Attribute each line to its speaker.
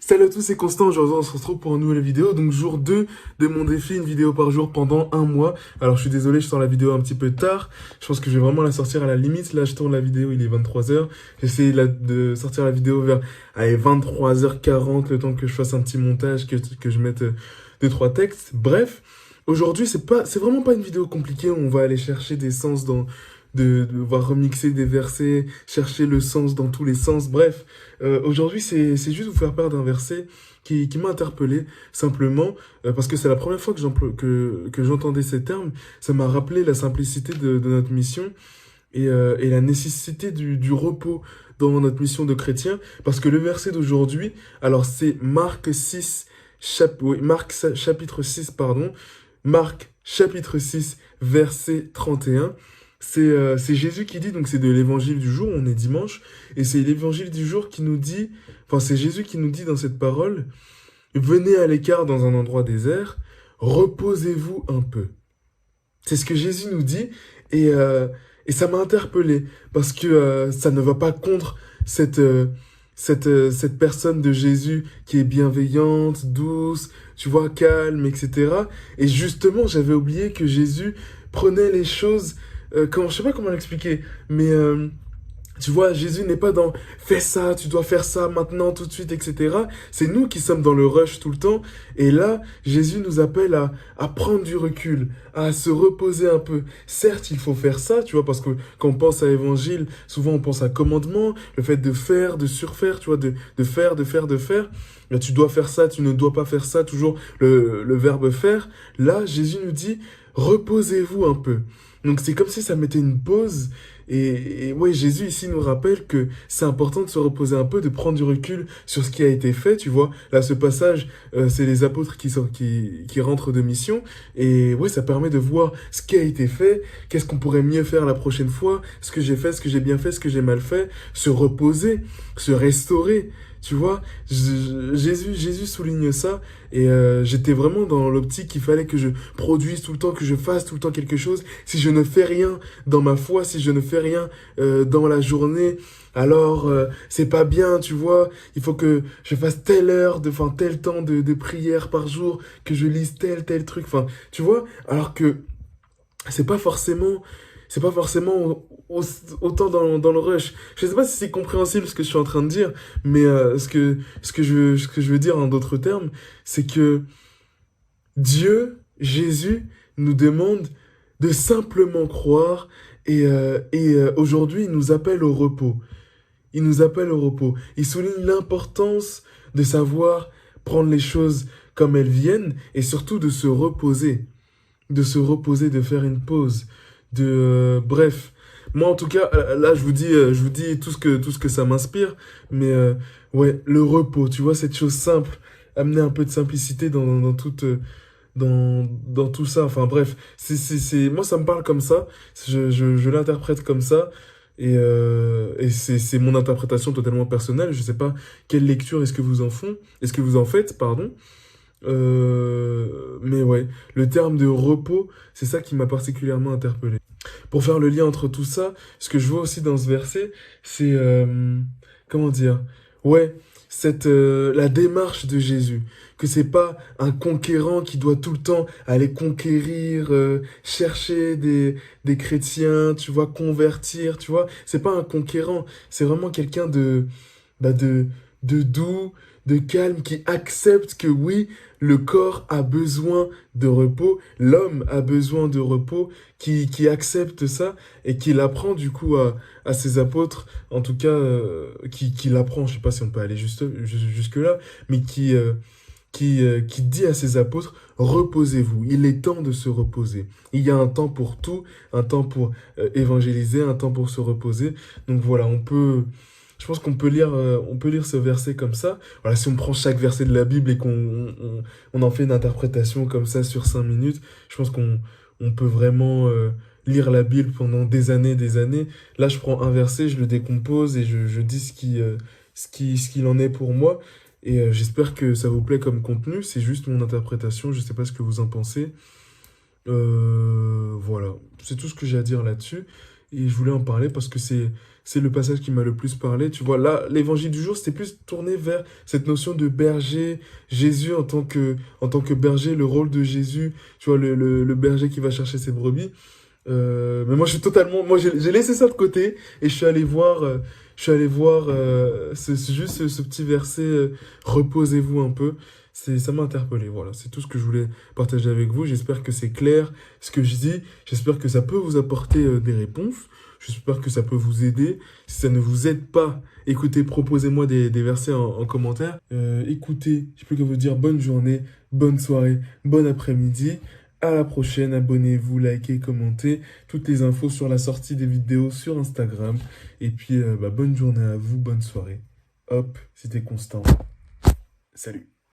Speaker 1: Salut à tous, c'est Constant. Aujourd'hui, on se retrouve pour une nouvelle vidéo. Donc, jour 2 de mon défi, une vidéo par jour pendant un mois. Alors, je suis désolé, je sors la vidéo un petit peu tard. Je pense que je vais vraiment la sortir à la limite. Là, je tourne la vidéo, il est 23h. J'essaie de sortir la vidéo vers 23h40, le temps que je fasse un petit montage, que je mette deux, trois textes. Bref, aujourd'hui, c'est vraiment pas une vidéo compliquée. On va aller chercher des sens de voir remixer des versets, chercher le sens dans tous les sens. Bref, aujourd'hui, c'est juste vous faire part d'un verset qui m'a interpellé, simplement, parce que c'est la première fois que j'entendais ces termes. Ça m'a rappelé la simplicité de notre mission et la nécessité du repos dans notre mission de chrétien. Parce que le verset d'aujourd'hui, alors c'est chapitre 6, pardon. Marc chapitre 6, verset 31. C'est Jésus qui dit, donc c'est de l'évangile du jour, on est dimanche, et c'est l'évangile du jour qui nous dit, enfin c'est Jésus qui nous dit dans cette parole, venez à l'écart dans un endroit désert, reposez-vous un peu. C'est ce que Jésus nous dit, et ça m'a interpellé, parce que ça ne va pas contre cette personne de Jésus qui est bienveillante, douce, tu vois, calme, etc. Et justement, j'avais oublié que Jésus prenait les choses, je sais pas comment l'expliquer, mais tu vois, Jésus n'est pas dans fais ça, tu dois faire ça maintenant, tout de suite, etc. C'est nous qui sommes dans le rush tout le temps. Et là, Jésus nous appelle à prendre du recul, à se reposer un peu. Certes, il faut faire ça, tu vois, parce que quand on pense à évangile, souvent on pense à commandement, le fait de faire, de surfaire, tu vois, de faire, de faire, de faire. Là, tu dois faire ça, tu ne dois pas faire ça, toujours le verbe faire. Là, Jésus nous dit, reposez-vous un peu. Donc c'est comme si ça mettait une pause. Et ouais, Jésus ici nous rappelle que c'est important de se reposer un peu, de prendre du recul sur ce qui a été fait, tu vois. Là, ce passage, c'est les apôtres qui rentrent de mission. Et ouais, ça permet de voir ce qui a été fait, qu'est-ce qu'on pourrait mieux faire la prochaine fois, ce que j'ai fait, ce que j'ai bien fait, ce que j'ai mal fait, se reposer, se restaurer. Tu vois, Jésus souligne ça et j'étais vraiment dans l'optique qu'il fallait que je produise tout le temps, que je fasse tout le temps quelque chose. Si je ne fais rien dans ma foi, si je ne fais rien dans la journée, alors c'est pas bien, tu vois. Il faut que je fasse telle heure, enfin tel temps de prière par jour, que je lise tel truc, enfin, tu vois. Alors que c'est pas forcément c'est pas forcément autant dans le rush. Je sais pas si c'est compréhensible ce que je suis en train de dire, mais ce que je veux dire en d'autres termes, c'est que Dieu, Jésus, nous demande de simplement croire et aujourd'hui, il nous appelle au repos. Il nous appelle au repos. Il souligne l'importance de savoir prendre les choses comme elles viennent et surtout de se reposer. De se reposer, de faire une pause. Bref. Moi, en tout cas, là, je vous dis tout ce que ça m'inspire. Mais ouais, le repos, tu vois, cette chose simple. Amener un peu de simplicité dans tout ça. Enfin bref, moi ça me parle comme ça, je l'interprète comme ça, et c'est mon interprétation totalement personnelle. Je sais pas quelle lecture est-ce que vous en faites, pardon. Mais ouais, le terme de repos, c'est ça qui m'a particulièrement interpellé. Pour faire le lien entre tout ça, ce que je vois aussi dans ce verset, c'est, comment dire, ouais, la démarche de Jésus, que c'est pas un conquérant qui doit tout le temps aller conquérir, chercher des chrétiens, tu vois, convertir, tu vois, c'est pas un conquérant, c'est vraiment quelqu'un bah de doux, de calme, qui accepte que oui, le corps a besoin de repos, l'homme a besoin de repos, qui accepte ça et qui l'apprend du coup à ses apôtres, en tout cas, qui l'apprend, je sais pas si on peut aller jusque-là, mais qui dit à ses apôtres, reposez-vous, il est temps de se reposer. Il y a un temps pour tout, un temps pour évangéliser, un temps pour se reposer. Donc voilà, je pense on peut lire ce verset comme ça. Voilà, si on prend chaque verset de la Bible et on en fait une interprétation comme ça sur 5 minutes, je pense on peut vraiment lire la Bible pendant des années, des années. Là, je prends un verset, je le décompose et je dis ce qu'il en est pour moi. Et j'espère que ça vous plaît comme contenu. C'est juste mon interprétation, je sais pas ce que vous en pensez. Voilà, c'est tout ce que j'ai à dire là-dessus. Et je voulais en parler parce que c'est le passage qui m'a le plus parlé. Tu vois, là, l'évangile du jour, c'était plus tourné vers cette notion de berger, Jésus en tant que berger, le rôle de Jésus, tu vois, le berger qui va chercher ses brebis. Mais moi, je suis totalement. Moi, j'ai laissé ça de côté et je suis allé voir juste ce petit verset, reposez-vous un peu. Ça m'a interpellé. Voilà, c'est tout ce que je voulais partager avec vous. J'espère que c'est clair ce que je dis. J'espère que ça peut vous apporter des réponses. J'espère que ça peut vous aider. Si ça ne vous aide pas, écoutez, proposez-moi des versets en commentaire. Écoutez, je peux que vous dire bonne journée, bonne soirée, bon après-midi. À la prochaine, abonnez-vous, likez, commentez. Toutes les infos sur la sortie des vidéos sur Instagram. Et puis, bonne journée à vous, bonne soirée. Hop, c'était Constant. Salut.